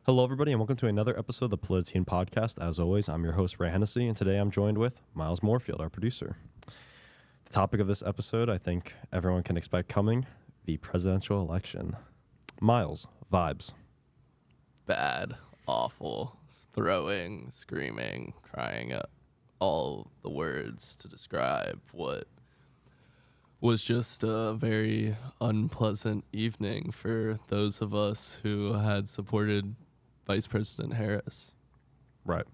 Hello, everybody, and welcome to another episode of the Politician Podcast. As always, I'm your host, Ray Hennessy, and today I'm joined with Miles Moorfield, our producer. The topic of this episode, I think everyone can expect coming, the presidential election. Miles, vibes. Bad, awful, throwing, screaming, crying up all the words to describe what was just a very unpleasant evening for those of us who had supported Vice President Harris. Right.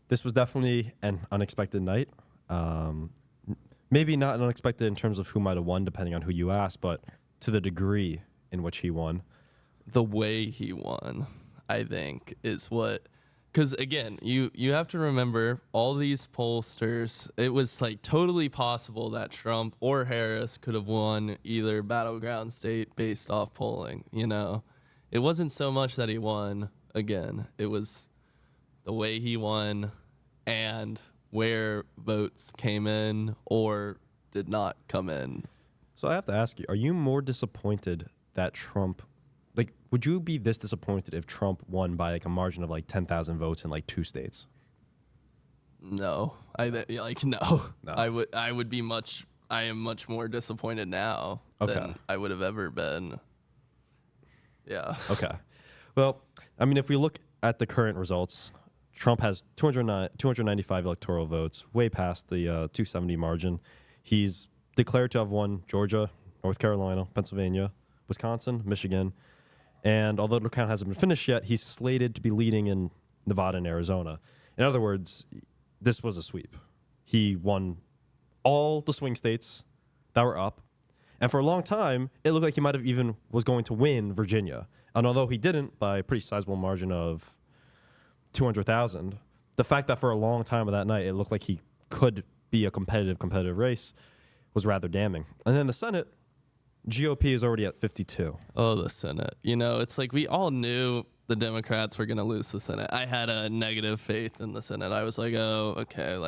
This was definitely an unexpected night. Maybe not unexpected in terms of who might have won, depending on who you ask, but to the degree in which he won. The way he won, I think, is what... Because, again, you have to remember, all these pollsters, it was, like, totally possible that Trump or Harris could have won either battleground state based off polling, you know? It wasn't so much that he won. Again, it was the way he won and where votes came in or did not come in. So I have to ask you, are you more disappointed that Trump, would you be this disappointed if Trump won by a margin of 10,000 votes in 2 states? No, no. I am much more disappointed now than I would have ever been. Yeah. Okay. Well, I mean, if we look at the current results, Trump has 295 electoral votes, way past the 270 margin. He's declared to have won Georgia, North Carolina, Pennsylvania, Wisconsin, Michigan. And although the count hasn't been finished yet, he's slated to be leading in Nevada and Arizona. In other words, this was a sweep. He won all the swing states that were up. And for a long time, it looked like he might have even was going to win Virginia. And although he didn't by a pretty sizable margin of 200,000, the fact that for a long time of that night, it looked like he could be a competitive race was rather damning. And then the Senate, GOP is already at 52. Oh, the Senate. You know, it's like we all knew the Democrats were going to lose the Senate. I had a negative faith in the Senate. I was like, oh, okay,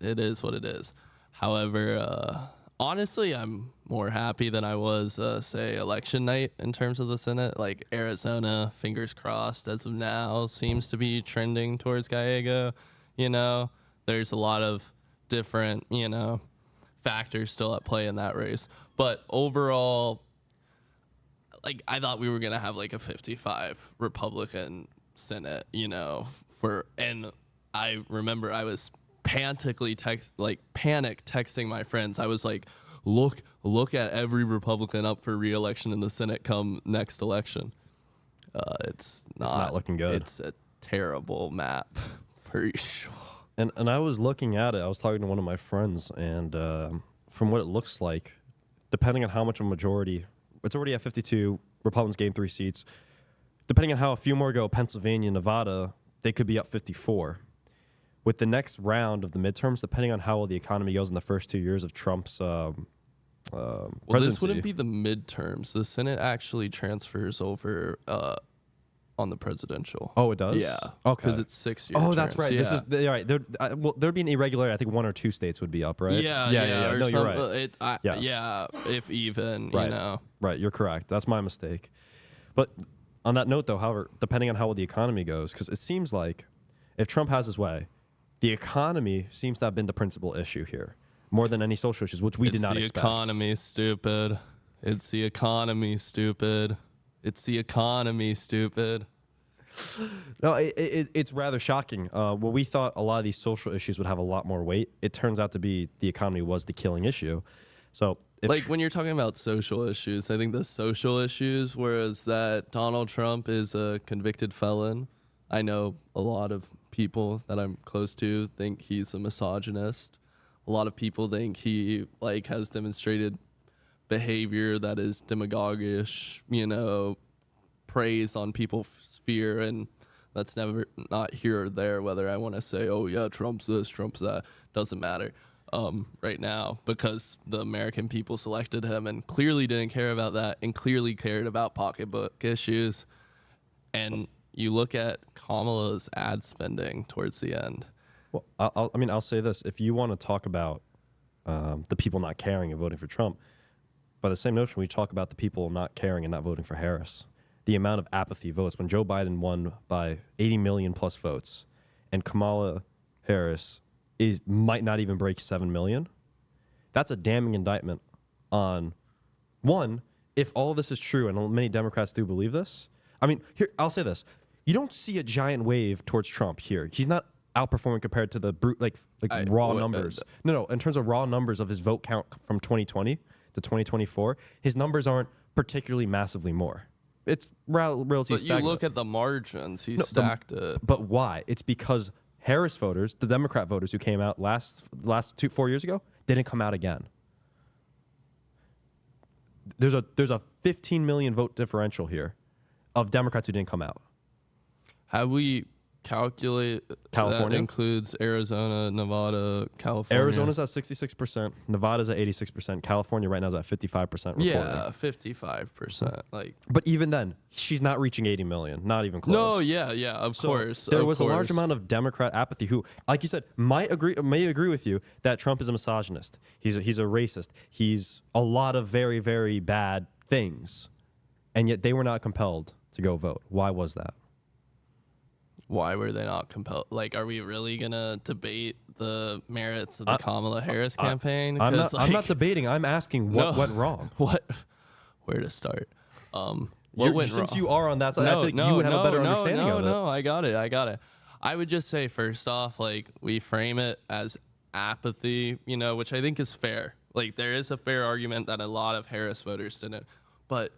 it is what it is. However, honestly, I'm more happy than I was, say, election night in terms of the Senate. Like Arizona, fingers crossed, as of now, seems to be trending towards Gallego. You know, there's a lot of different, factors still at play in that race. But overall, I thought we were going to have a 55 Republican Senate, and I remember I was panic texting my friends. I was like, look at every Republican up for re-election in the Senate come next election. It's not looking good. It's a terrible map, pretty sure. And I was looking at it. I was talking to one of my friends, and from what it looks like, depending on how much of a majority, it's already at 52. Republicans gained 3 seats. Depending on how a few more go, Pennsylvania, Nevada, they could be up 54. With the next round of the midterms, depending on how well the economy goes in the first 2 years of Trump's presidency. Well, this wouldn't be the midterms. The Senate actually transfers over on the presidential. Oh, it does? Yeah. Okay. Because it's 6 years. Oh, that's right. Yeah. This is right. There'd be an irregularity. I think 1 or 2 states would be up, right? Yeah. No, you're right. Yes. Yeah, if even, right. Right, you're correct. That's my mistake. But on that note, though, however, depending on how well the economy goes, because it seems like if Trump has his way, the economy seems to have been the principal issue here, more than any social issues, which we did not expect. It's the economy, stupid. It's the economy, stupid. It's the economy, stupid. No, it's rather shocking. Well, we thought a lot of these social issues would have a lot more weight. It turns out to be the economy was the killing issue. So, when you're talking about social issues, I think the social issues, whereas that Donald Trump is a convicted felon. I know a lot of people that I'm close to think he's a misogynist. A lot of people think he has demonstrated behavior that is demagogish, preys on people's fear, and that's not here or there whether I want to say, oh yeah, Trump's this, Trump's that. Doesn't matter right now, because the American people selected him and clearly didn't care about that and clearly cared about pocketbook issues. And you look at Kamala's ad spending towards the end. Well, I'll say this. If you want to talk about the people not caring and voting for Trump, by the same notion, we talk about the people not caring and not voting for Harris. the amount of apathy votes when Joe Biden won by 80 million plus votes, and Kamala Harris might not even break 7 million. That's a damning indictment on, one, if all of this is true, and many Democrats do believe this. I mean, here, I'll say this. You don't see a giant wave towards Trump here. He's not outperforming compared to the raw numbers. No, in terms of raw numbers of his vote count from 2020 to 2024, his numbers aren't particularly massively more. It's relatively But stagnant. you look at the margins, he stacked it. But why? It's because Harris voters, the Democrat voters who came out last 4 years ago, didn't come out again. There's a 15 million vote differential here of Democrats who didn't come out. Have we calculate California? that includes Arizona, Nevada, California? Arizona's at 66%, Nevada's at 86%, California right now is at 55% reporting. Yeah, 55%. Like, But even then, she's not reaching 80 million, not even close. no, yeah, of So course. there of was a large course. amount of Democrat apathy who, like you said, may agree with you that Trump is a misogynist. He's a racist. He's a lot of very, very bad things. And yet they were not compelled to go vote. Why was that? Why were they not compelled? Like, are we really gonna debate the merits of the Kamala Harris campaign? I'm 'Cause, not debating. I'm asking what went wrong. Where to start? What went Since wrong? you are on that side, I think you would have a better understanding of it. No, I got it. I would just say, first off, like, we frame it as apathy, which I think is fair. Like, there is a fair argument that a lot of Harris voters didn't, but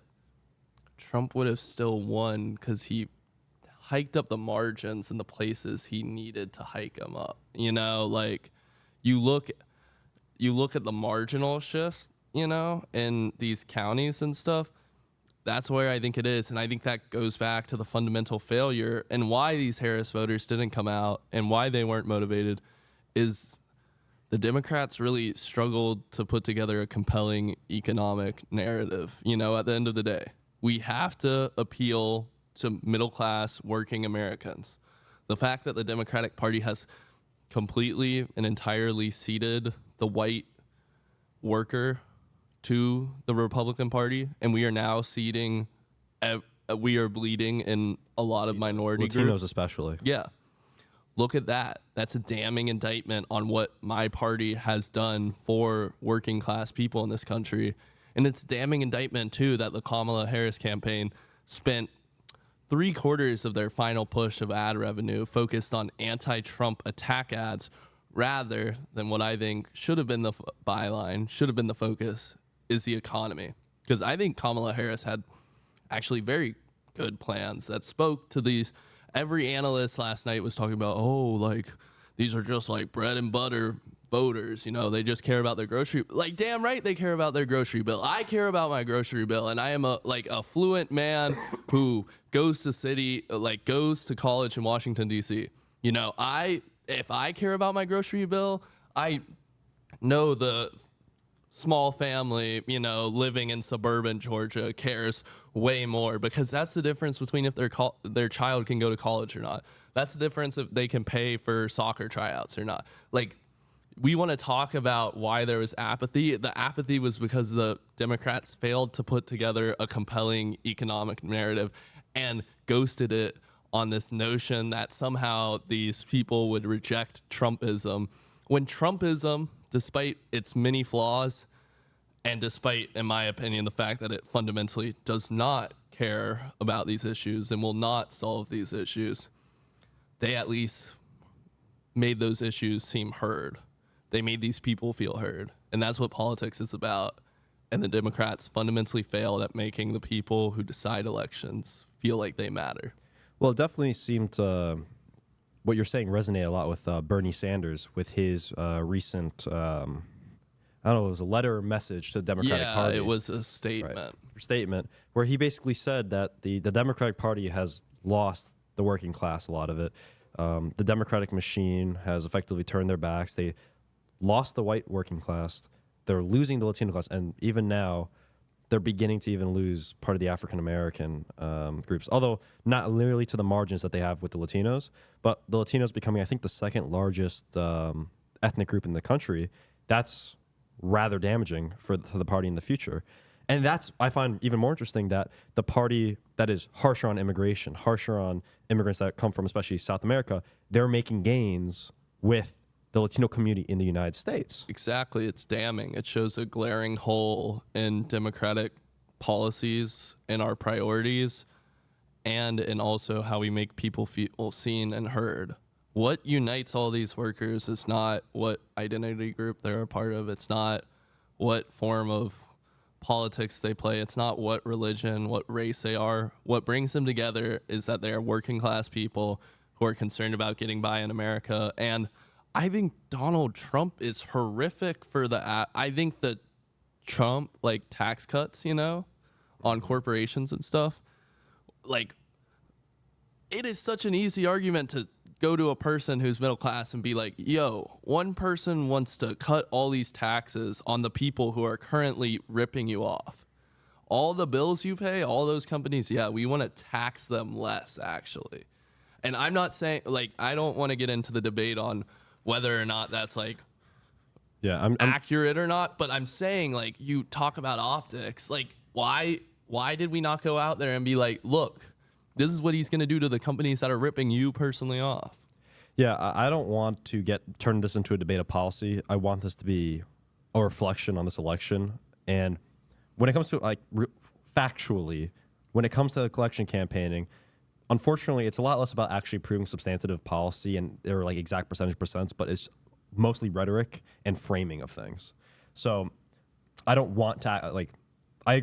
Trump would have still won because he hiked up the margins in the places he needed to hike them up. Like, you look at the marginal shifts, in these counties and stuff. That's where I think it is. And I think that goes back to the fundamental failure and why these Harris voters didn't come out and why they weren't motivated is the Democrats really struggled to put together a compelling economic narrative. At the end of the day, we have to appeal to middle-class working Americans. The fact that the Democratic Party has completely and entirely ceded the white worker to the Republican Party, and we are now ceding, we are bleeding in a lot of minority Latinos groups. especially. Yeah. Look at that. That's a damning indictment on what my party has done for working class people in this country. And it's a damning indictment, too, that the Kamala Harris campaign spent 3/4 of their final push of ad revenue focused on anti-Trump attack ads rather than what I think should have been the byline, should have been the focus, is the economy. Because I think Kamala Harris had actually very good plans that spoke to these. Every analyst last night was talking about, these are just like bread and butter voters, they just care about their grocery. Like, damn right they care about their grocery bill. I care about my grocery bill, and I am a fluent man who goes to college in Washington, D.C. If I care about my grocery bill, I know the small family, living in suburban Georgia cares way more, because that's the difference between if their child can go to college or not. That's the difference if they can pay for soccer tryouts or not. Like, we want to talk about why there was apathy. The apathy was because the Democrats failed to put together a compelling economic narrative and ghosted it on this notion that somehow these people would reject Trumpism. When Trumpism, despite its many flaws, and despite, in my opinion, the fact that it fundamentally does not care about these issues and will not solve these issues, they at least made those issues seem heard. They made these people feel heard. And that's what politics is about. And the Democrats fundamentally failed at making the people who decide elections feel like they matter. Well, it definitely seemed what you're saying resonate a lot with Bernie Sanders with his recent, I don't know, it was a letter or message to the Democratic Party. Yeah, it was a statement. Right. Statement where he basically said that the Democratic Party has lost the working class, a lot of it. The Democratic machine has effectively turned their backs. They lost the white working class. They're losing the Latino class. And even now, they're beginning to even lose part of the African-American groups, although not literally to the margins that they have with the Latinos. But the Latinos becoming, I think, the second largest ethnic group in the country. That's rather damaging for the party in the future. And that's, I find even more interesting, that the party that is harsher on immigration, harsher on immigrants that come from especially South America, they're making gains with the Latino community in the United States. Exactly. It's damning. It shows a glaring hole in democratic policies and our priorities, and in also how we make people feel seen and heard. What unites all these workers is not what identity group they're a part of. It's not what form of politics they play. It's not what religion, what race they are. What brings them together is that they are working class people who are concerned about getting by in America. And I think Donald Trump is horrific for I think that Trump, like tax cuts, on corporations and stuff, like, it is such an easy argument to go to a person who's middle class and be like, yo, one person wants to cut all these taxes on the people who are currently ripping you off. All the bills you pay, all those companies, yeah, we want to tax them less, actually. And I'm not saying, like, I don't want to get into the debate on whether or not that's, like, I'm accurate or not, but I'm saying, like, you talk about optics, like, why did we not go out there and be like, look, this is what he's going to do to the companies that are ripping you personally off? Yeah, I don't want to turn this into a debate of policy. I want this to be a reflection on this election. And when it comes to, like, factually, when it comes to election campaigning, unfortunately, it's a lot less about actually proving substantive policy and their, like, exact percents, but it's mostly rhetoric and framing of things. So I don't want to, like, I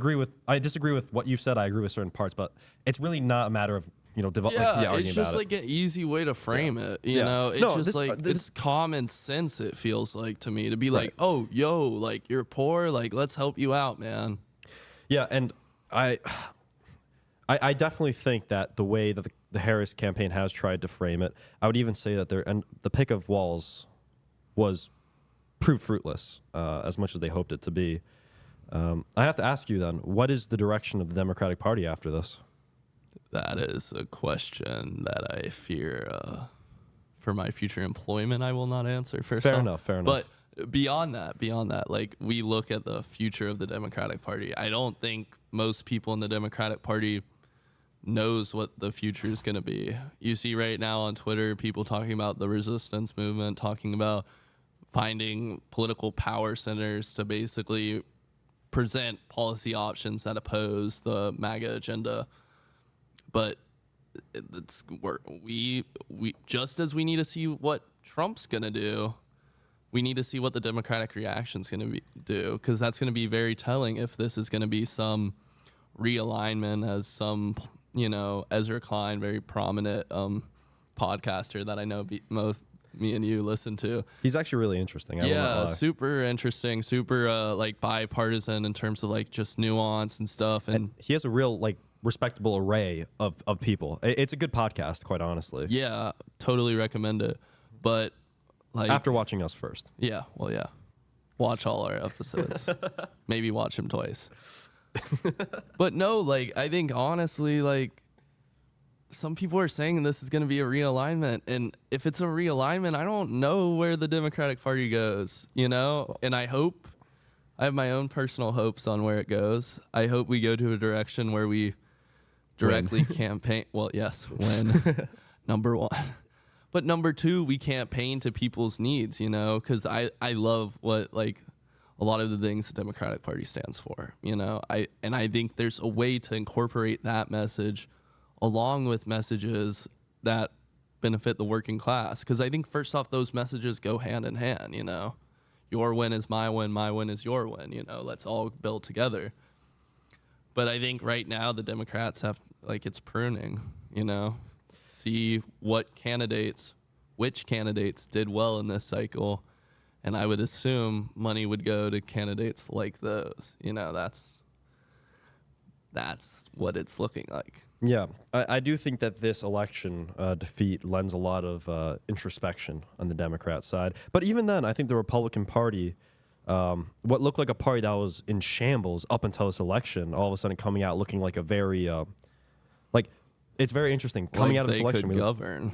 disagree with what you said. I agree with certain parts, but it's really not a matter of, it's just like an easy way to frame it. You know, it's it's common sense. It feels like to me to be like, oh, yo, like, you're poor, like, let's help you out, man. Yeah, and I definitely think that the way that the Harris campaign has tried to frame it, I would even say that the pick of walls proved fruitless, as much as they hoped it to be. I have to ask you then, what is the direction of the Democratic Party after this? That is a question that I fear for my future employment I will not answer. Fair enough. But beyond that, like, we look at the future of the Democratic Party. I don't think most people in the Democratic Party knows what the future is going to be. You see right now on Twitter people talking about the resistance movement, talking about finding political power centers to basically present policy options that oppose the MAGA agenda. But we just as we need to see what Trump's gonna do, we need to see what the Democratic reaction's gonna do, because that's gonna be very telling if this is gonna be some realignment, as some Ezra Klein, very prominent podcaster that I know both me and you listen to. He's actually really interesting. Super interesting, super like bipartisan in terms of, like, just nuance and stuff. And he has a real, like, respectable array of people. It's a good podcast, quite honestly. Yeah, totally recommend it. But, like, after watching us first. Yeah, well, yeah. Watch all our episodes. Maybe watch them twice. But no, like, I think honestly, like, some people are saying this is going to be a realignment. And if it's a realignment, I don't know where the Democratic Party goes, And I have my own personal hopes on where it goes. I hope we go to a direction where we directly campaign. Well, yes, win, number one. But number two, we campaign to people's needs, because I love what, like, a lot of the things the Democratic Party stands for, I think there's a way to incorporate that message along with messages that benefit the working class. Because I think, first off, those messages go hand in hand, Your win is my win is your win, Let's all build together. But I think right now the Democrats have, like, it's pruning, See which candidates did well in this cycle. And I would assume money would go to candidates like those. That's what it's looking like. Yeah, I do think that this election defeat lends a lot of introspection on the Democrat side. But even then, I think the Republican Party, what looked like a party that was in shambles up until this election, all of a sudden coming out looking like a very, it's very interesting. Coming out of this election, they could govern.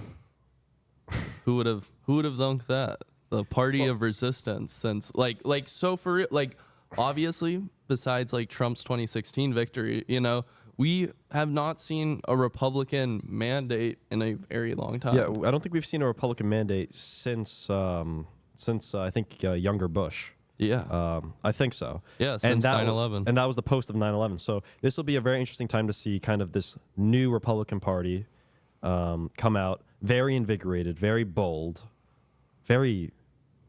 Who would have thunk that? The party of resistance, since, like, so for, like, obviously, besides like Trump's 2016 victory, we have not seen a Republican mandate in a very long time. Yeah, I don't think we've seen a Republican mandate since I think younger Bush. Yeah. I think so. Yeah, since 9/11. And that was the post of 9/11. So this will be a very interesting time to see kind of this new Republican Party come out, very invigorated, very bold, very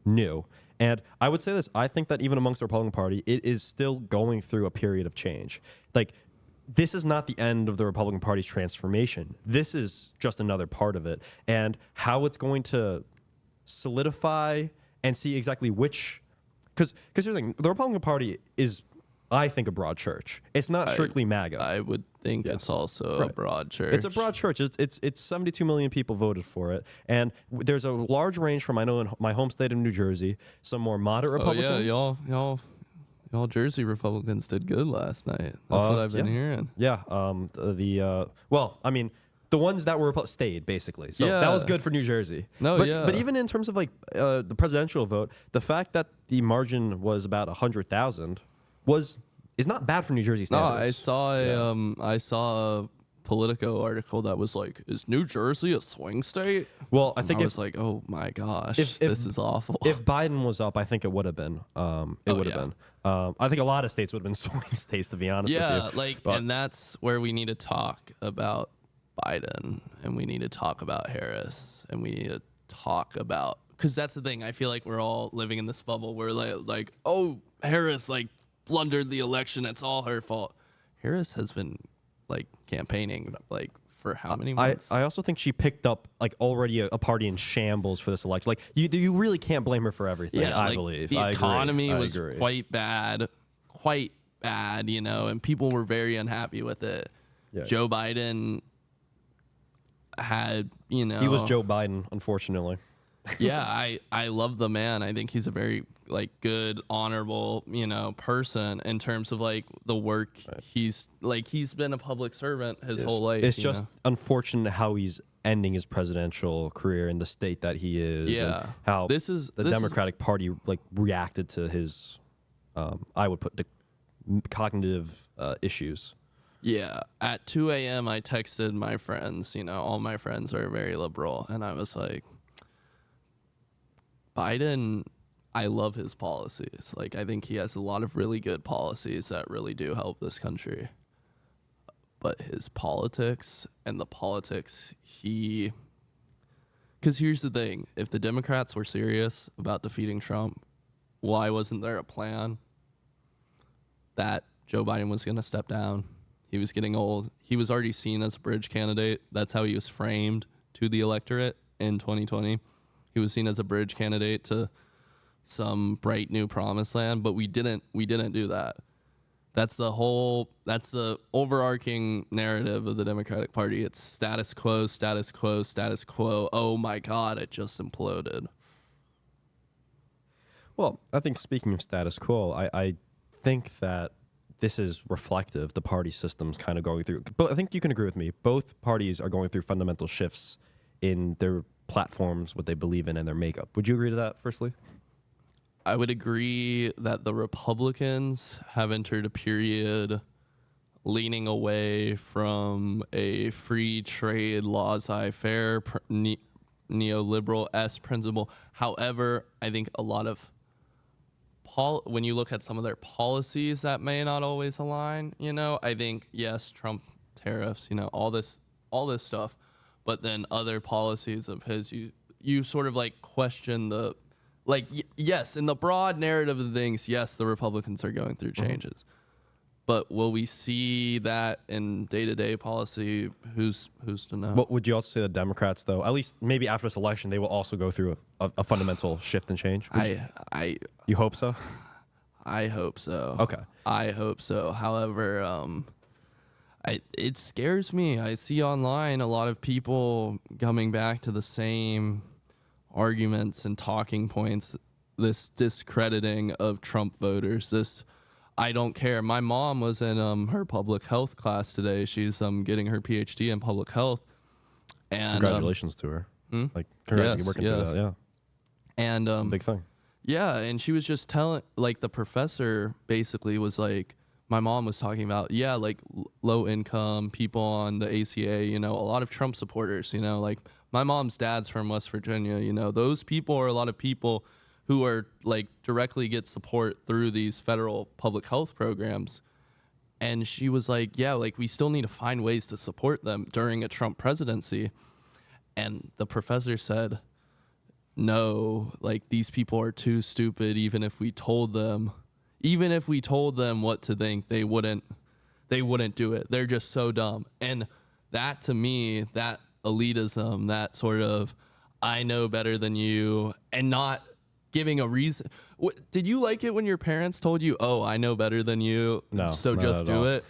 new. And I would say this, I think that even amongst the Republican Party, it is still going through a period of change. Like, this is not the end of the Republican Party's transformation. This is just another part of it. And how it's going to solidify and see exactly which... Because here's the thing, the Republican Party is, I think, a broad church. It's not strictly MAGA. I would think it's also a broad church. It's a broad church. It's 72 million people voted for it. And there's a large range from, I know in my home state of New Jersey, some more moderate Republicans. Oh, yeah, y'all Jersey Republicans did good last night. That's what I've been hearing. Yeah. Well, I mean, the ones that were stayed, basically. So that was good for New Jersey. But even in terms of like the presidential vote, the fact that the margin was about 100,000 is not bad for New Jersey standards. No, I saw a Politico article that was like, "Is New Jersey a swing state?" Well, I think I was like, "Oh my gosh, if this is awful." If Biden was up, I think it would have been. It would have been. I think a lot of states would have been swing states, to be honest with you. And that's where we need to talk about Biden, and we need to talk about Harris, and we need to talk about, because that's the thing. I feel like we're all living in this bubble where like, oh, Harris like blundered the election. It's all her fault. Harris has been like campaigning like for how many months? I also think she picked up like already a party in shambles for this election. Like you really can't blame her for everything. Yeah, I believe the economy I was agree. quite bad, and people were very unhappy with it. Yeah. Joe Biden had, he was Joe Biden, unfortunately. Yeah, I love the man. I think he's a very like good, honorable, person in terms of like the work. Right. He's been a public servant his whole life. It's just unfortunate how he's ending his presidential career in the state that he is. Yeah, and how the Democratic Party like reacted to his, I would put the cognitive issues. Yeah, at 2 a.m. I texted my friends. All my friends are very liberal, and I was like, Biden, I love his policies. Like, I think he has a lot of really good policies that really do help this country. But his politics and the politics because here's the thing. If the Democrats were serious about defeating Trump, why wasn't there a plan that Joe Biden was going to step down? He was getting old. He was already seen as a bridge candidate. That's how he was framed to the electorate in 2020. He was seen as a bridge candidate to some bright new promised land, but we didn't do that. That's the overarching narrative of the Democratic Party. It's status quo, status quo, status quo. Oh my God, it just imploded. Well, I think speaking of status quo, I think that this is reflective. The party system's kind of going through, but I think you can agree with me. Both parties are going through fundamental shifts in their platforms, what they believe in, and their makeup. Would you agree to that, firstly? I would agree that the Republicans have entered a period leaning away from a free trade, laissez-faire, neoliberal-esque principle. However, I think a lot of when you look at some of their policies that may not always align, I think, yes, Trump tariffs, all this stuff. But then other policies of his, you sort of like question yes, in the broad narrative of things, yes, the Republicans are going through changes. But will we see that in day-to-day policy? Who's to know? But would you also say the Democrats, though, at least maybe after this election, they will also go through a fundamental shift and change? You hope so? I hope so. Okay. I hope so. However, it scares me. I see online a lot of people coming back to the same arguments and talking points, this discrediting of Trump voters, this I don't care. My mom was in her public health class today. She's getting her PhD in public health. And congratulations to her. Like, congratulations working through that, yeah. And it's a big thing. Yeah, and she was just telling, like, the professor basically was like, my mom was talking about, yeah, like low income people on the ACA, you know, a lot of Trump supporters, you know, like my mom's dad's from West Virginia, you know, those people are a lot of people who are like directly get support through these federal public health programs. And she was like, yeah, like we still need to find ways to support them during a Trump presidency. And the professor said, no, like these people are too stupid. Even if we told them what to think, they wouldn't do it. They're just so dumb. And that, to me, that elitism, that sort of I know better than you, and not giving a reason. Did you like it when your parents told you, oh, I know better than you, No, so not just at do all. it?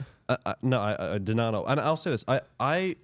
No, I did not know. And I'll say this. I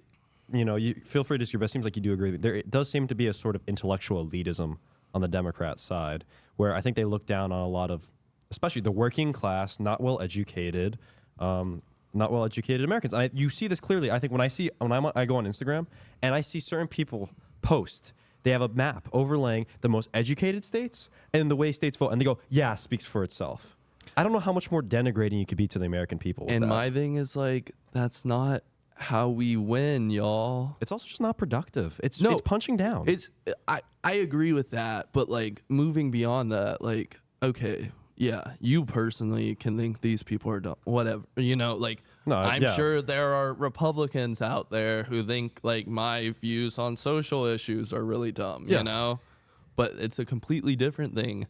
you know, you feel free to disagree, but it seems like you do agree. There does seem to be a sort of intellectual elitism on the Democrat side, where I think they look down on a lot of, especially the working class, not well educated Americans. You see this clearly. I think when I go on Instagram and I see certain people post, they have a map overlaying the most educated states and the way states vote, and they go, "Yeah, speaks for itself." I don't know how much more denigrating you could be to the American people. And my thing is like, that's not how we win, y'all. It's also just not productive. It's punching down. I agree with that, but like moving beyond that, like, okay, yeah, you personally can think these people are dumb, whatever, you know, like I'm sure there are Republicans out there who think like my views on social issues are really dumb, you know, but it's a completely different thing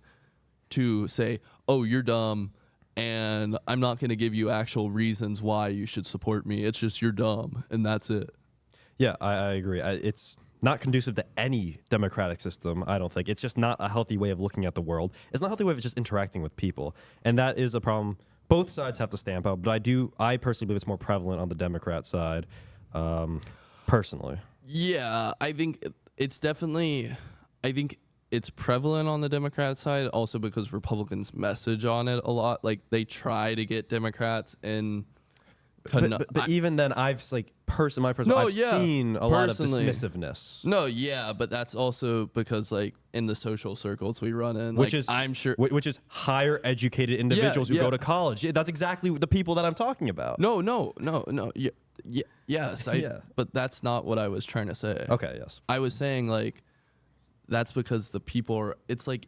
to say, oh, you're dumb, and I'm not going to give you actual reasons why you should support me. It's just you're dumb, and that's it. Yeah, I agree. It's not conducive to any democratic system, I don't think. It's just not a healthy way of looking at the world. It's not a healthy way of just interacting with people. And that is a problem both sides have to stamp out. But I personally believe it's more prevalent on the Democrat side, personally. Yeah, I think it's prevalent on the Democrat side also because Republicans message on it a lot. Like they try to get Democrats in. But even then, I've seen a lot of dismissiveness. No, yeah, but that's also because like in the social circles we run in, which like, is I'm sure, which is higher educated individuals who go to college. That's exactly the people that I'm talking about. No. Yes, but that's not what I was trying to say. Okay, yes. I was saying like that's because the people are, it's like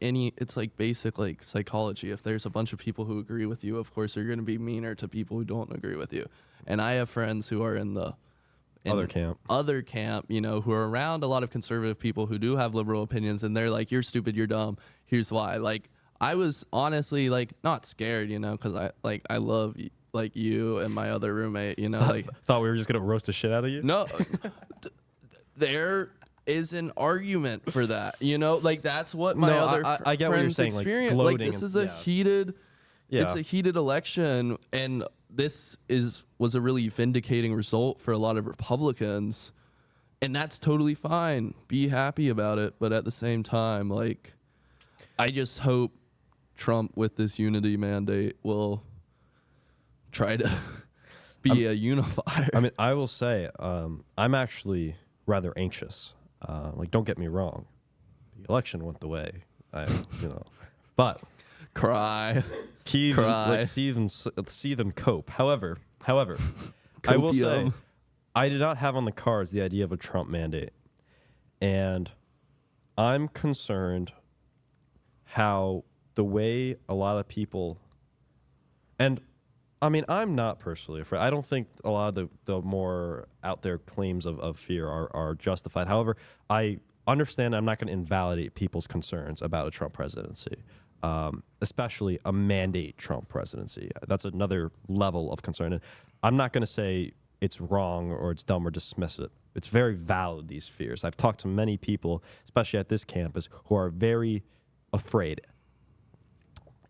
basic like psychology. If there's a bunch of people who agree with you, of course you're going to be meaner to people who don't agree with you. And I have friends who are in the other camp, you know, who are around a lot of conservative people who do have liberal opinions, and they're like, you're stupid, you're dumb, here's why. Like I was honestly like not scared, you know, because I love like you and my other roommate, you know, like thought we were just gonna roast the shit out of you. No, there is an argument for that, you know, like that's what my I get what you're saying, experience. Like this is a heated, it's a heated election, and this was a really vindicating result for a lot of Republicans, and that's totally fine. Be happy about it, but at the same time, like, I just hope Trump with this unity mandate will try to be a unifier. I mean, I will say, I'm actually rather anxious. Like, don't get me wrong, the election went the way, but cry. Let's see them cope. However, I will say, I did not have on the cards the idea of a Trump mandate, and I'm concerned how the way a lot of people, and I mean, I'm not personally afraid. I don't think a lot of the more out there claims of fear are justified. However, I understand I'm not going to invalidate people's concerns about a Trump presidency, especially a mandate Trump presidency. That's another level of concern. And I'm not going to say it's wrong or it's dumb or dismiss it. It's very valid, these fears. I've talked to many people, especially at this campus, who are very afraid.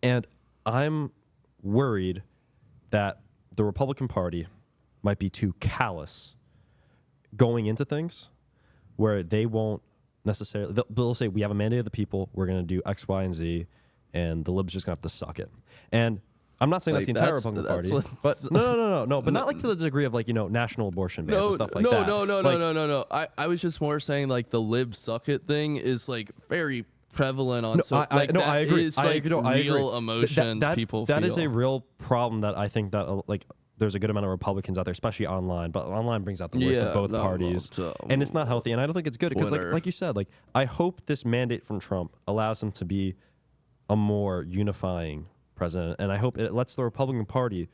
And I'm worried that the Republican Party might be too callous going into things where they won't necessarily, they'll say, we have a mandate of the people, we're going to do X, Y, and Z, and the libs just going to have to suck it. And I'm not saying Like, that's the entire Republican Party, but no, but not like to the degree of like, national abortion bans and stuff like that. No. I was just more saying like the libs suck it thing is like very prevalent on I agree. Is, I like, agree. No, I agree. real emotions people feel. That is a real problem that I think that like there's a good amount of Republicans out there, especially online. But online brings out the worst of both parties, and it's not healthy. And I don't think it's good because, like you said, like I hope this mandate from Trump allows him to be a more unifying president, and I hope it lets the Republican Party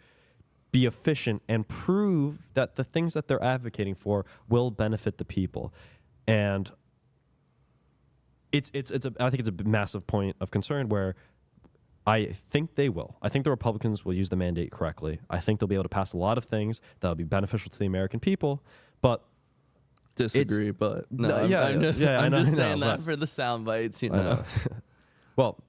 be efficient and prove that the things that they're advocating for will benefit the people. And I think it's a massive point of concern where I think they will. I think the Republicans will use the mandate correctly. I think they'll be able to pass a lot of things that will be beneficial to the American people, but disagree. But no, I'm just saying that for the sound bites, you know. Well,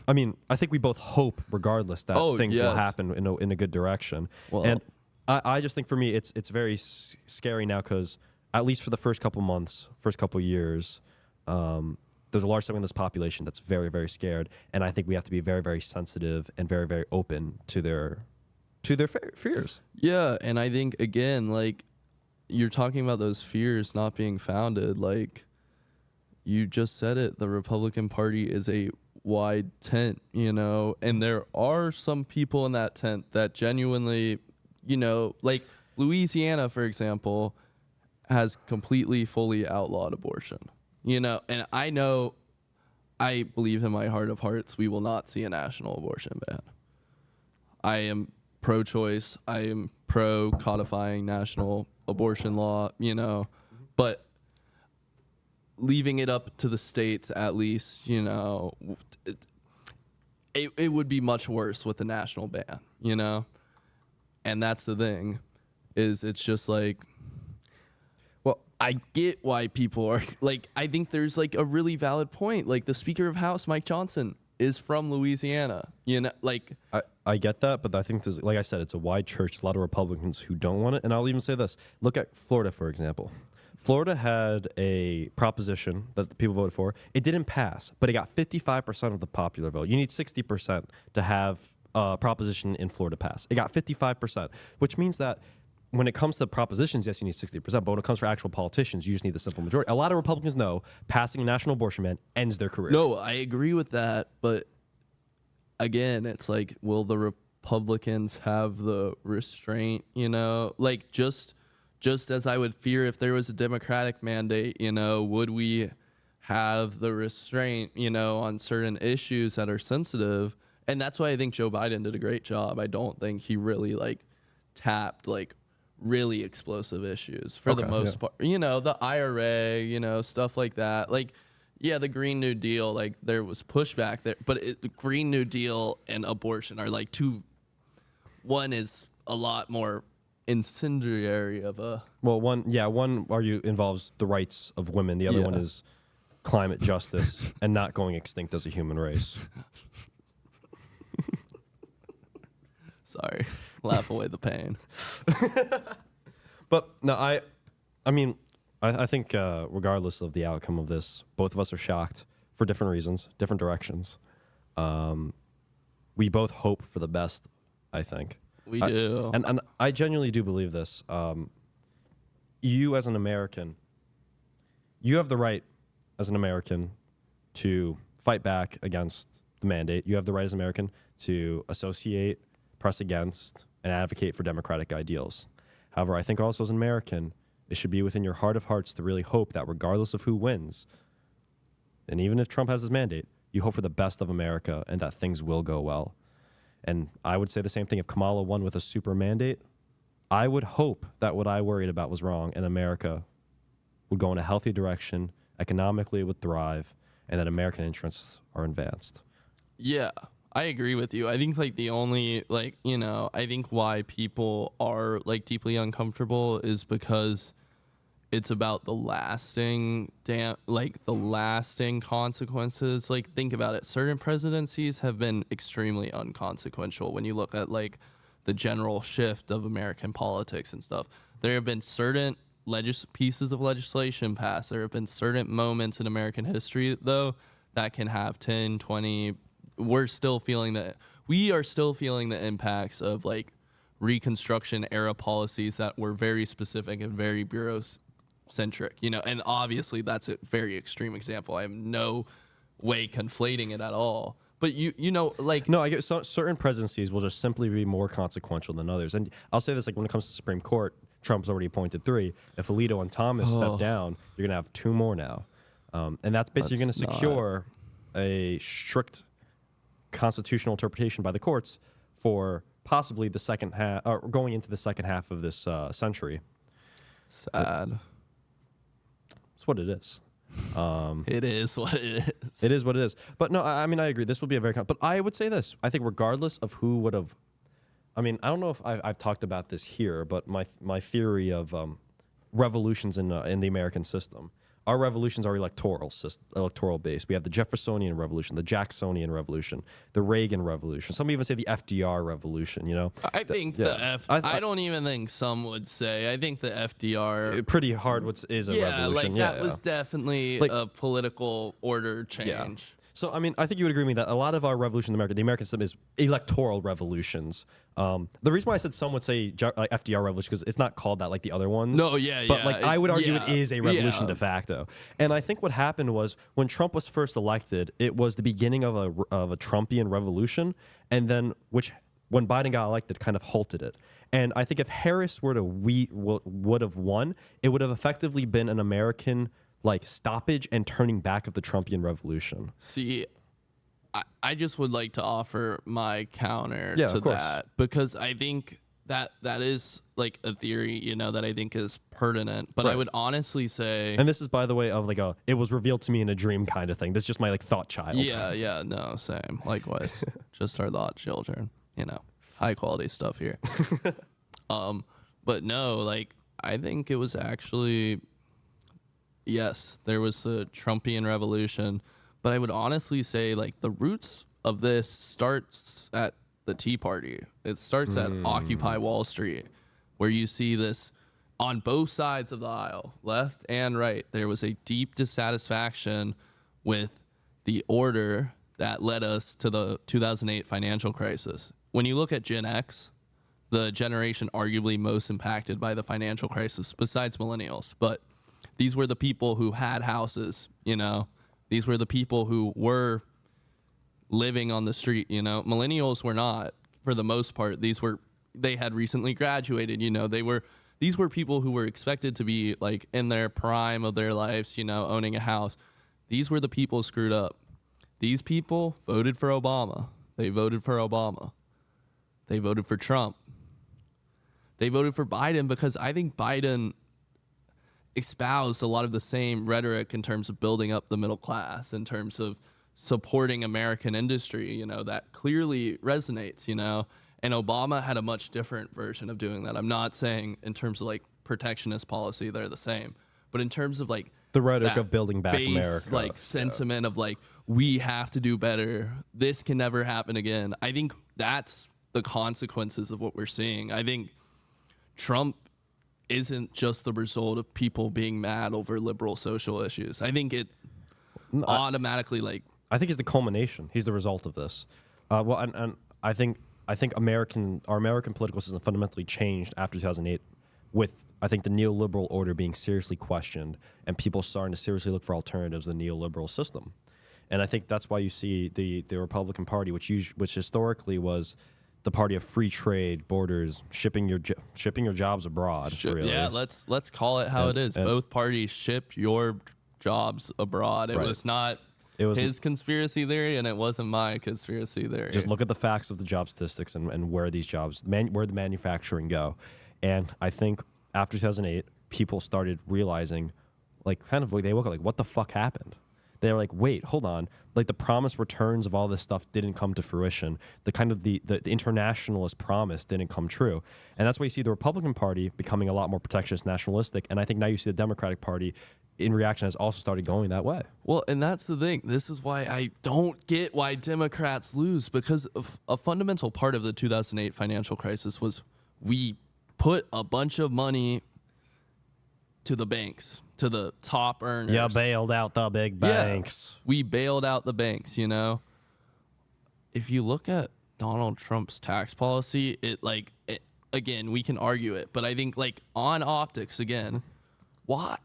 I mean, I think we both hope, regardless, that things will happen in a good direction. Well, and I just think for me, it's very scary now because at least for the first couple months, first couple years, there's a large segment of this population that's very, very scared, and I think we have to be very, very sensitive and very, very open to their fears. Yeah, and I think again, like you're talking about those fears not being founded, like you just said it, the Republican Party is a wide tent, you know, and there are some people in that tent that genuinely, you know, like Louisiana, for example, has completely, fully outlawed abortion, you know, and I believe in my heart of hearts, we will not see a national abortion ban. I am pro-choice. I am pro-codifying national abortion law, you know, but leaving it up to the states, at least, you know, it would be much worse with the national ban, you know? And that's the thing, is it's just like, well, I get why people are, like, I think there's, like, a really valid point. Like, the Speaker of House, Mike Johnson, is from Louisiana, you know? Like, I get that, but I think there's, like I said, it's a wide church, a lot of Republicans who don't want it. And I'll even say this. Look at Florida, for example. Florida had a proposition that the people voted for. It didn't pass, but it got 55% of the popular vote. You need 60% to have a proposition in Florida pass. It got 55%, which means that when it comes to propositions, yes, you need 60%, but when it comes for actual politicians, you just need the simple majority. A lot of Republicans know passing a national abortion ban ends their career. No, I agree with that, but again, it's like, will the Republicans have the restraint, you know? Like, just as I would fear if there was a Democratic mandate, you know, would we have the restraint, you know, on certain issues that are sensitive? And that's why I think Joe Biden did a great job. I don't think he really, like, tapped, like, really explosive issues for the most part. You know, the IRA, you know, stuff like that. Like, yeah, the Green New Deal, like, there was pushback there. But the Green New Deal and abortion are, like, one is a lot more incendiary of a one involves the rights of women, the other one is climate justice and not going extinct as a human race. Sorry, laugh away the pain. But no, I mean I think regardless of the outcome of this, both of us are shocked for different reasons, different directions. We both hope for the best, I think. We do. And I genuinely do believe this. You as an American, you have the right as an American to fight back against the mandate. You have the right as an American to associate, press against, and advocate for democratic ideals. However, I think also as an American, it should be within your heart of hearts to really hope that regardless of who wins, and even if Trump has his mandate, you hope for the best of America and that things will go well. And I would say the same thing if Kamala won with a super mandate. I would hope that what I worried about was wrong and America would go in a healthy direction, economically it would thrive, and that American interests are advanced. Yeah, I agree with you. I think, like, the only, like, you know, I think why people are, like, deeply uncomfortable is because it's about the lasting consequences. Like, think about it. Certain presidencies have been extremely unconsequential when you look at, like, the general shift of American politics and stuff. There have been certain pieces of legislation passed. There have been certain moments in American history, though, that can have 10, 20. We are still feeling the impacts of, like, Reconstruction era policies that were very specific and very bureaucratic. You know, and obviously that's a very extreme example. I have no way conflating it at all. But you know, like No, I get certain presidencies will just simply be more consequential than others. And I'll say this, like when it comes to Supreme Court, Trump's already appointed 3. If Alito and Thomas step down, you're going to have 2 more now. And that's basically going to secure a strict constitutional interpretation by the courts for possibly the second half, or going into the second half of this century. sad. It's what it is. It is what it is. It is what it is. But no, I mean, I agree. This will be a very... But I would say this. I think regardless of who would have... I mean, I don't know if I've talked about this here, but my theory of revolutions in the American system. Our revolutions are electoral based. We have the Jeffersonian Revolution, the Jacksonian Revolution, the Reagan Revolution. Some even say the FDR Revolution. You know, I think I don't even think some would say. I think the FDR pretty hard. Is a revolution? That was definitely a political order change. Yeah. So, I mean, I think you would agree with me that a lot of our revolution in America, the American system, is electoral revolutions. The reason why I said some would say FDR revolution, because it's not called that like the other ones. No, yeah, but yeah. Like I would argue it is a revolution de facto. And I think what happened was when Trump was first elected, it was the beginning of a Trumpian revolution, and then when Biden got elected, kind of halted it. And I think if Harris would have won, it would have effectively been an American like stoppage and turning back of the Trumpian revolution. See, I just would like to offer my counter Yeah, to of course. that, because I think that is like a theory, you know, that I think is pertinent. But I Right. would honestly say, And this is, by the way, of like it was revealed to me in a dream kind of thing. This is just my like thought child. yeah, no, same, likewise, just our thought children, you know, high quality stuff here. But no, like I think it was actually. Yes, there was a Trumpian revolution, but I would honestly say like the roots of this starts at the Tea Party. It starts at Occupy Wall Street, where you see this on both sides of the aisle, left and right. There was a deep dissatisfaction with the order that led us to the 2008 financial crisis. When you look at Gen X, the generation arguably most impacted by the financial crisis, besides millennials, but these were the people who had houses, you know. These were the people who were living on the street, you know. Millennials were not, for the most part. They had recently graduated, you know. These were people who were expected to be like in their prime of their lives, you know, owning a house. These were the people screwed up. These people voted for Obama. They voted for Obama. They voted for Trump. They voted for Biden because I think Biden espoused a lot of the same rhetoric in terms of building up the middle class, in terms of supporting American industry, you know, that clearly resonates, you know, and Obama had a much different version of doing that. I'm not saying in terms of like protectionist policy, they're the same, but in terms of like The rhetoric of building back base, America. like sentiment of like, we have to do better. This can never happen again. I think that's the consequences of what we're seeing. I think Trump isn't just the result of people being mad over liberal social issues. I think it automatically like. I think he's the culmination. He's the result of this. And I think our American political system fundamentally changed after 2008, with I think the neoliberal order being seriously questioned and people starting to seriously look for alternatives to the neoliberal system. And I think that's why you see the Republican Party, which historically was the party of free trade, borders, shipping your jobs abroad. Really. Yeah, let's call it how it is. Both parties shipped your jobs abroad. It was not his conspiracy theory, and it wasn't my conspiracy theory. Just look at the facts of the job statistics and where these jobs, where the manufacturing go. And I think after 2008, people started realizing, like, kind of like they woke up like, what the fuck happened? They were like, wait, hold on. Like the promised returns of all this stuff didn't come to fruition. The kind of the internationalist promise didn't come true. And that's why you see the Republican Party becoming a lot more protectionist, nationalistic. And I think now you see the Democratic Party in reaction has also started going that way. Well, and that's the thing. This is why I don't get why Democrats lose, because a fundamental part of the 2008 financial crisis was we put a bunch of money to the banks, to the top earners. Yeah, bailed out the big banks. Yeah, we bailed out the banks, you know. If you look at Donald Trump's tax policy, again, we can argue it, but I think like on optics again, why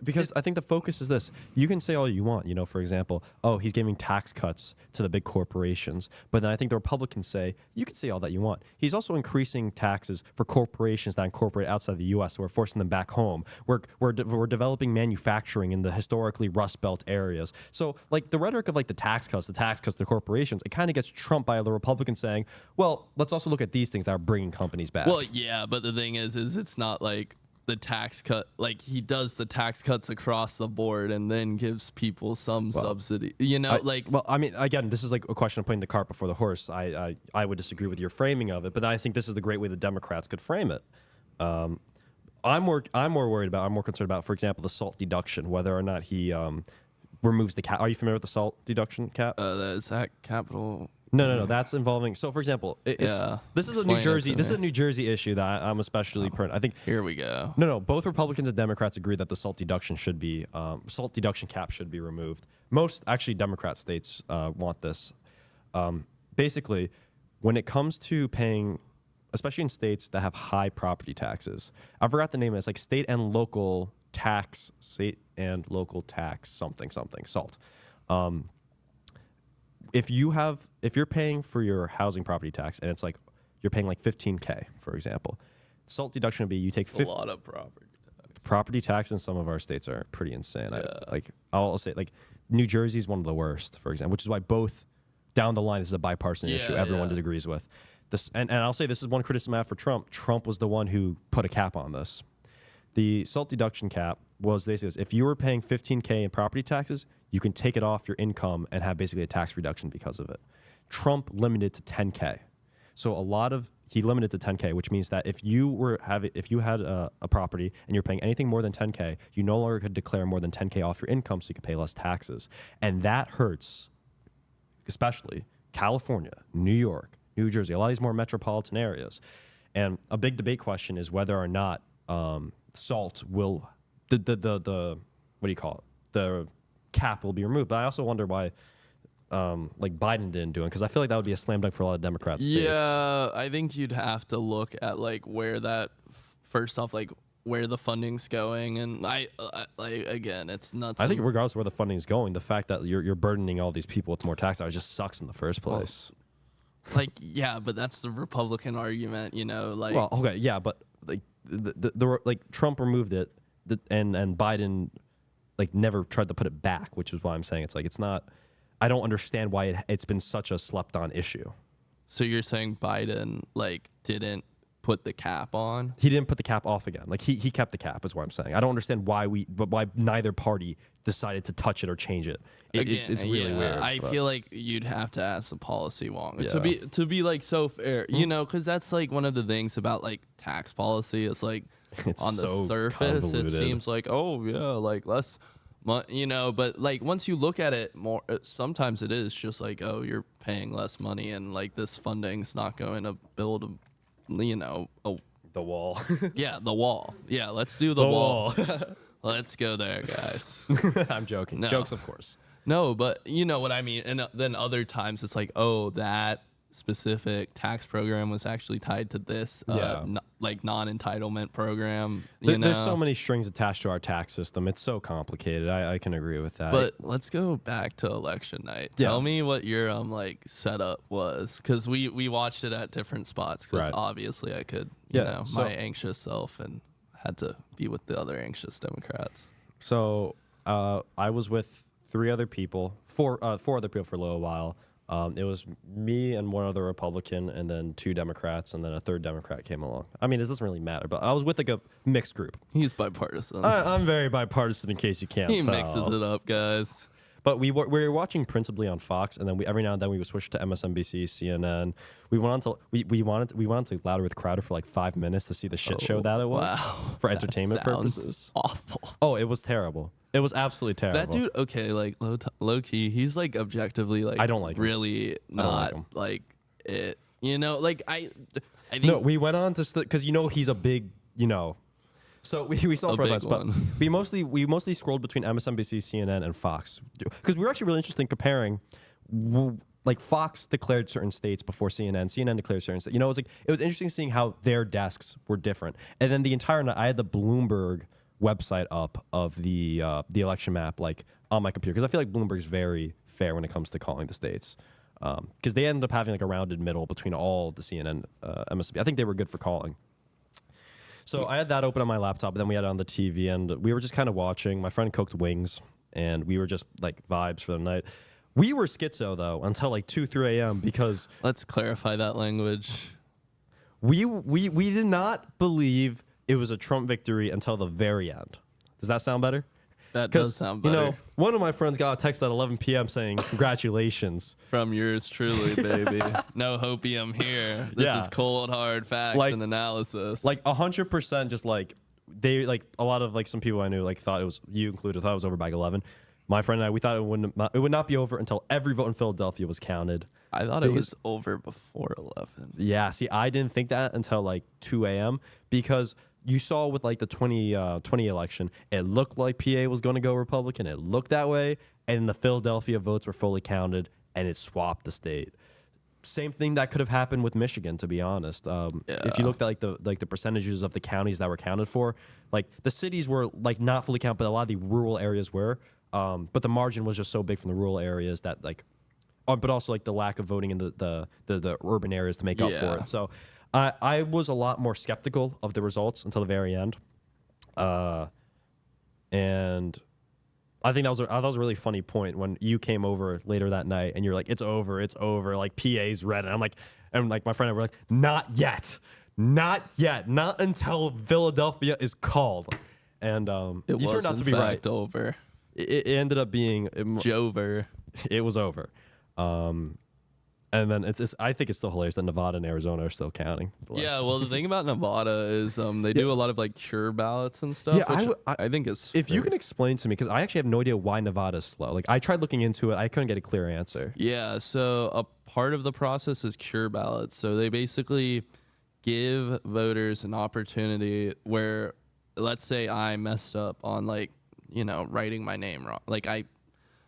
Because I think the focus is this. You can say all you want, for example, oh, he's giving tax cuts to the big corporations. But then I think the Republicans say, you can say all that you want. He's also increasing taxes for corporations that incorporate outside the U.S., so we're forcing them back home. We're developing manufacturing in the historically Rust Belt areas. So, like, the rhetoric of, like, the tax cuts to corporations, it kind of gets trumped by the Republicans saying, well, let's also look at these things that are bringing companies back. Well, yeah, but the thing is it's not like the tax cut, like he does the tax cuts across the board and then gives people some subsidy, Well, I mean, again, this is like a question of putting the cart before the horse. I would disagree with your framing of it, but I think this is the great way the Democrats could frame it. I'm more concerned about, for example, the SALT deduction, whether or not he removes the cap. Are you familiar with the SALT deduction cap? Is that capital? No. That's involving. So, for example, this is a New Jersey. This is a New Jersey issue that I'm especially. I think. Here we go. No. Both Republicans and Democrats agree that the SALT deduction cap should be removed. Most actually Democrat states want this. Basically, when it comes to paying, especially in states that have high property taxes, I forgot the name. It's like state and local tax, something SALT. If you're paying for your housing property tax and it's like you're paying like $15K, for example, SALT deduction would be you take a lot of property tax in some of our states are pretty insane. Yeah. I'll say like New Jersey is one of the worst, for example, which is why both down the line this is a bipartisan issue everyone disagrees with. This and I'll say this is one criticism I have for Trump. Trump was the one who put a cap on this. The SALT deduction cap was basically this: if you were paying $15K in property taxes, you can take it off your income and have basically a tax reduction because of it. Trump limited to $10K. So he limited to $10K, which means that if you had a property and you're paying anything more than $10K, you no longer could declare more than $10K off your income, so you could pay less taxes. And that hurts, especially California, New York, New Jersey, a lot of these more metropolitan areas. And a big debate question is whether or not SALT will the cap will be removed. But I also wonder why like Biden didn't do it, because I feel like that would be a slam dunk for a lot of Democrat states. Yeah, I think you'd have to look at like where that first off, like where the funding's going, and I like again, it's nuts. I think regardless of where the funding's going, the fact that you're burdening all these people with more tax dollars just sucks in the first place. Like, yeah, but that's the Republican argument, like. Well, okay, yeah, but like the like Trump removed it, and Biden like never tried to put it back, which is why I'm saying it's not. I don't understand why it's been such a slept on issue. So you're saying Biden like didn't put the cap on? He didn't put the cap off again. Like he kept the cap is what I'm saying. I don't understand why neither party decided to touch it or change it. It's really weird. I feel like you'd have to ask the policy wonk to be like so fair, because that's like one of the things about like tax policy. It's like it's on the surface, it seems like, oh yeah, like less, but like once you look at it more, sometimes it is just like, oh, you're paying less money and like this funding's not going to build the wall. Yeah, the wall. Yeah, let's do the wall. Let's go there, guys. I'm joking. No. Jokes, of course. No, but you know what I mean. And then other times it's like, oh, that specific tax program was actually tied to this like non-entitlement program. There's so many strings attached to our tax system. It's so complicated. I can agree with that. But let's go back to election night. Tell me what your like setup was, because we watched it at different spots, because obviously I could, my anxious self, and had to be with the other anxious Democrats. So I was with four other people for a little while. It was me and one other Republican, and then two Democrats, and then a third Democrat came along. I mean, it doesn't really matter, but I was with like a mixed group. He's bipartisan. I'm very bipartisan, in case you can't tell. He mixes it up, guys. But we were watching principally on Fox, and then every now and then we would switch to MSNBC, CNN. We went on to Louder with Crowder for like 5 minutes to see the shit show that it was for entertainment purposes. Awful. Oh, it was terrible. It was absolutely terrible. That dude, okay, like low key, he's like objectively like I don't like really him. not like it. Like I think no. We went on to because he's a big So we saw for that, but we mostly scrolled between MSNBC, CNN, and Fox, because we were actually really interested in comparing. Like Fox declared certain states before CNN declared certain states. It was interesting seeing how their desks were different. And then the entire night, I had the Bloomberg website up of the election map like on my computer because I feel like Bloomberg's very fair when it comes to calling the states. Because they ended up having like a rounded middle between all the CNN, MSNBC. I think they were good for calling. So I had that open on my laptop, and then we had it on the TV, and we were just kind of watching. My friend cooked wings, and we were just like vibes for the night. We were schizo though until like 2, 3 a.m. because Let's clarify that language. we did not believe it was a Trump victory until the very end. Does that sound better? That does sound better. You know, one of my friends got a text at 11 p.m. saying, "Congratulations." From yours truly, baby. No hopium here. This Yeah. is cold, hard facts Like- and analysis. Like 100%, just like they like a lot of like some people I knew like thought it was, you included, thought it was over by 11. My friend and I, we thought it would not be over until every vote in Philadelphia was counted. I thought it was over before 11. Yeah, see, I didn't think that until like 2 a.m. because you saw with like the 2020 election, it looked like PA was going to go Republican. It looked that way, and the Philadelphia votes were fully counted, and it swapped the state. Same thing that could have happened with Michigan, to be honest. If you looked at like the percentages of the counties that were counted for, like the cities were like not fully counted, but a lot of the rural areas were. But the margin was just so big from the rural areas that like, but also like the lack of voting in the urban areas to make up for it. So I was a lot more skeptical of the results until the very end. And I think that was a really funny point when you came over later that night and you're like, it's over, like PA's red. And I'm like, my friend and I were like, not yet, not until Philadelphia is called. And It you was turned out in to be fact right. over. It ended up being Jover. it was over. And then I think it's still hilarious that Nevada and Arizona are still counting. Yeah, well, the thing about Nevada is they do a lot of like cure ballots and stuff. Yeah, which I think is. If you can explain to me, because I actually have no idea why Nevada's slow. Like I tried looking into it, I couldn't get a clear answer. Yeah, so a part of the process is cure ballots. So they basically give voters an opportunity where, let's say I messed up on like, writing my name wrong. Like I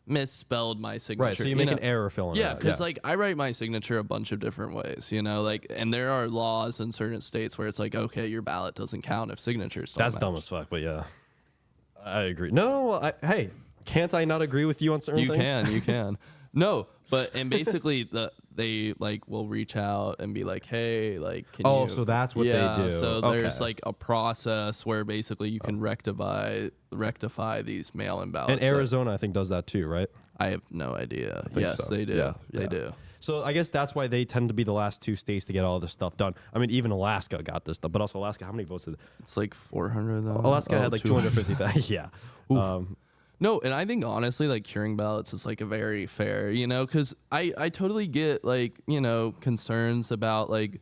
misspelled my signature. Right, so you make an error filling it out. Because like I write my signature a bunch of different ways, like, and there are laws in certain states where it's like, okay, your ballot doesn't count if signatures don't That's match. dumb as fuck, but yeah. I agree. No, hey, can't I not agree with you on certain things? You can. No, and basically they like will reach out and be like, hey, like, can you? So that's what they do. So Okay. there's like a process where basically you can rectify these mail-in ballots. And Arizona, I think, does that too, right? I have no idea. think Yes, so. they do. Yeah, They yeah. do. So I guess that's why they tend to be the last two states to get all this stuff done. I mean, even Alaska got this stuff, but also Alaska, how many votes did It's like 400 though. Alaska had like 250,000. Yeah. No, and I think honestly, like curing ballots is like a very fair, because I totally get like, concerns about like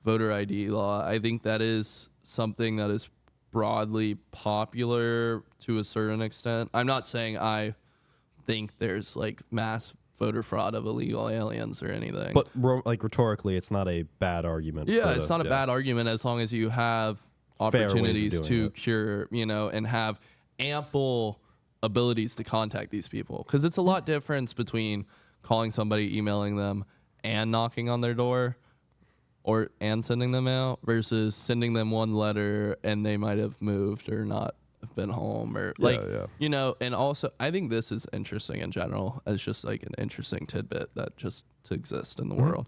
voter ID law. I think that is something that is broadly popular to a certain extent. I'm not saying I think there's like mass voter fraud of illegal aliens or anything. But like rhetorically, it's not a bad argument. Yeah, it's not a bad argument as long as you have Fair ways of opportunities doing to it. cure, and have ample abilities to contact these people. Because it's a lot difference between calling somebody, emailing them, and knocking on their door and sending them out versus sending them one letter and they might have moved or not have been home or and also I think this is interesting in general as just like an interesting tidbit that just to exist in the world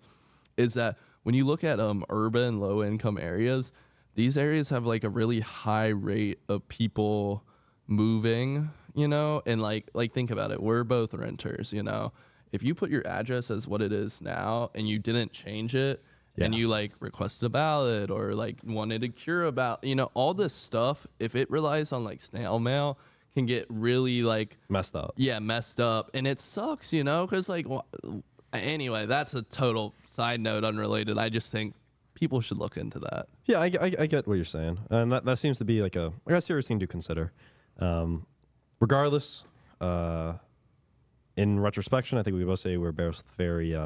is that when you look at urban low income areas, these areas have like a really high rate of people moving, and like think about it, we're both renters, if you put your address as what it is now and you didn't change it and you like requested a ballot or like wanted to cure about, all this stuff, if it relies on like snail mail, can get really like messed up. Yeah, messed up. And it sucks, because like, anyway, that's a total side note, unrelated. I just think people should look into that. Yeah, I get what you're saying. And that seems to be like a serious thing to consider. Regardless, in retrospection, I think we both say we're both very.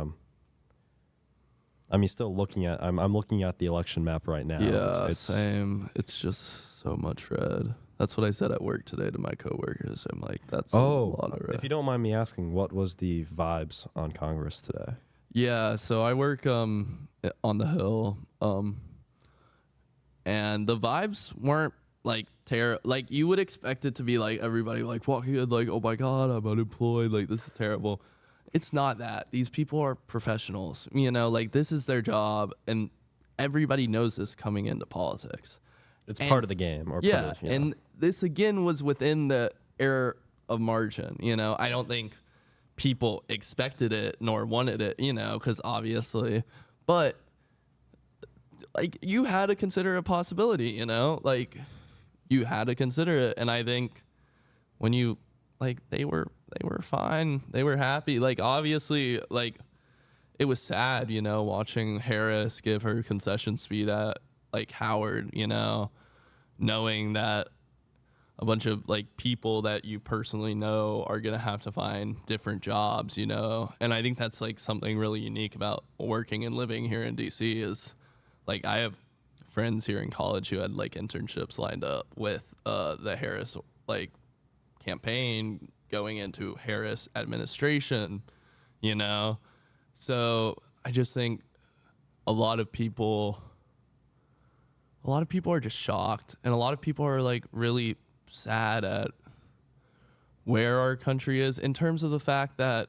Still looking at. I'm looking at the election map right now. Yeah, it's same. It's just so much red. That's what I said at work today to my coworkers. I'm like, that's a lot of red. If you don't mind me asking, what was the vibes on Congress today? Yeah, so I work on the Hill, and the vibes weren't like like you would expect it to be like everybody like walking in like, oh my God, I'm unemployed, like this is terrible. It's not that. These people are professionals, you know, like this is their job, and everybody knows this coming into politics. It's part of the game. Or Yeah, part of, you know. and this again was within the error of margin. You know, I don't think people expected it nor wanted it, you know, because obviously, but like you had to consider a possibility, you know, like you had to consider it. And I think when you like they were fine, they were happy. Like obviously, like it was sad, you know, watching Harris give her concession speech at like Howard, you know, knowing that a bunch of like people that you personally know are going to have to find different jobs, you know. And I think that's like something really unique about working and living here in DC is like I have friends here in college who had like internships lined up with the Harris like campaign going into Harris administration, you know. So I just think a lot of people are just shocked, and a lot of people are like really sad at where our country is in terms of the fact that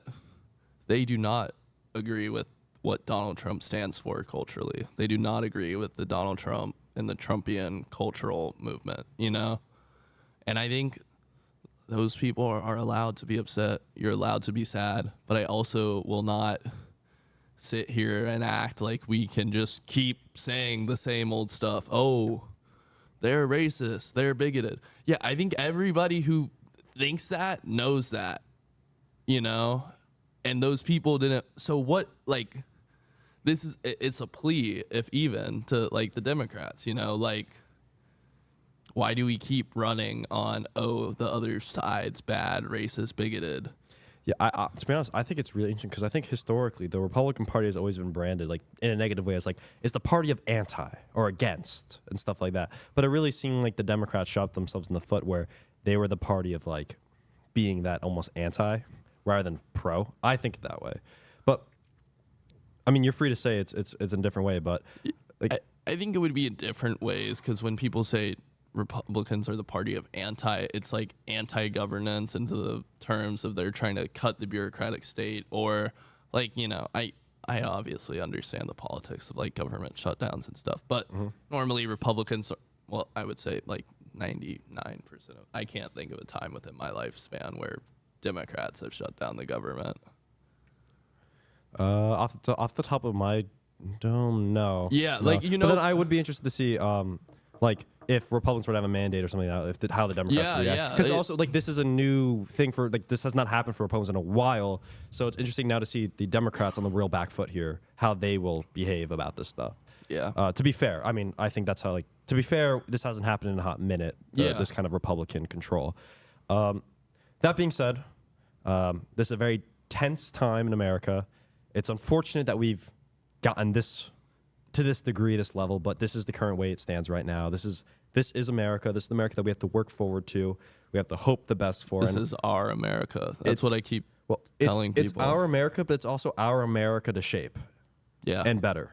they do not agree with what Donald Trump stands for culturally. They do not agree with the Donald Trump and the Trumpian cultural movement, you know? And I think those people are allowed to be upset. You're allowed to be sad, but I also will not sit here and act like we can just keep saying the same old stuff. Oh, they're racist, they're bigoted. Yeah, I think everybody who thinks that knows that, you know? And those people didn't. So what, like, it's a plea, if even, to like the Democrats, you know, like, why do we keep running on, oh, the other side's bad, racist, bigoted? Yeah, to be honest, I think it's really interesting because I think historically the Republican Party has always been branded like in a negative way as like it's the party of anti or against and stuff like that. But it really seemed like the Democrats shot themselves in the foot where they were the party of like being that almost anti rather than pro. I think that way. But I mean, you're free to say it's in a different way, but like, I think it would be in different ways because when people say Republicans are the party of anti, it's like anti-governance into the terms of they're trying to cut the bureaucratic state, or like, you know, I obviously understand the politics of like government shutdowns and stuff, but normally Republicans are, well, I would say like 99% of, I can't think of a time within my lifespan where Democrats have shut down the government. off the top of my don't know. Yeah, no. like, you know, but then I would be interested to see like if Republicans were to have a mandate or something, how the Democrats would react. Because also, like, this is a new thing for, like, this has not happened for Republicans in a while. So it's interesting now to see the Democrats on the real back foot here, how they will behave about this stuff. Yeah. To be fair, I mean, I think that's how, like, to be fair, this hasn't happened in a hot minute, this kind of Republican control. That being said, this is a very tense time in America. It's unfortunate that we've gotten this to this degree, this level, but this is the current way it stands right now. This is America. This is the America that we have to work forward to. We have to hope the best for. This is our America. That's what I keep telling people. It's our America, but it's also our America to shape. Yeah. And better.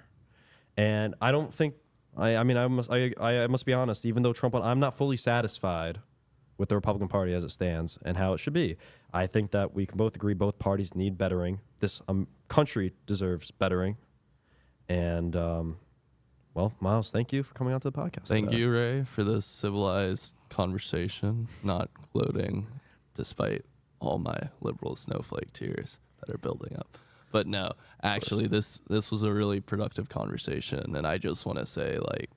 And I don't think I must be honest, even though Trump won, I'm not fully satisfied with the Republican Party as it stands and how it should be. I think that we can both agree both parties need bettering. This country deserves bettering. And, well, Miles, thank you for coming onto the podcast. Thank you, Ray, for this civilized conversation, not gloating despite all my liberal snowflake tears that are building up. But no, actually, this was a really productive conversation, and I just want to say, like,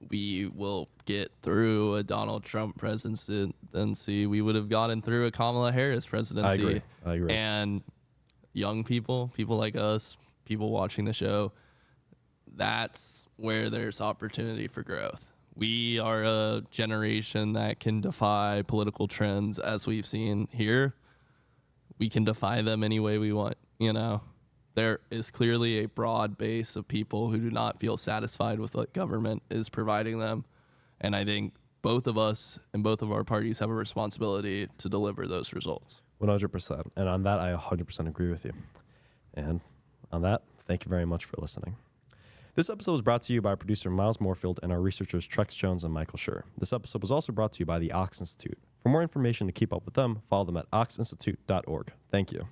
we will get through a Donald Trump presidency. We would have gotten through a Kamala Harris presidency. I agree. And young people like us, people watching the show, that's where there's opportunity for growth. We are a generation that can defy political trends, as we've seen here. We can defy them any way we want, you know. There is clearly a broad base of people who do not feel satisfied with what government is providing them. And I think both of us and both of our parties have a responsibility to deliver those results. 100%. And on that, I 100% agree with you. And on that, thank you very much for listening. This episode was brought to you by producer Miles Moorfield and our researchers Trex Jones and Michael Schur. This episode was also brought to you by the Ox Institute. For more information to keep up with them, follow them at oxinstitute.org. Thank you.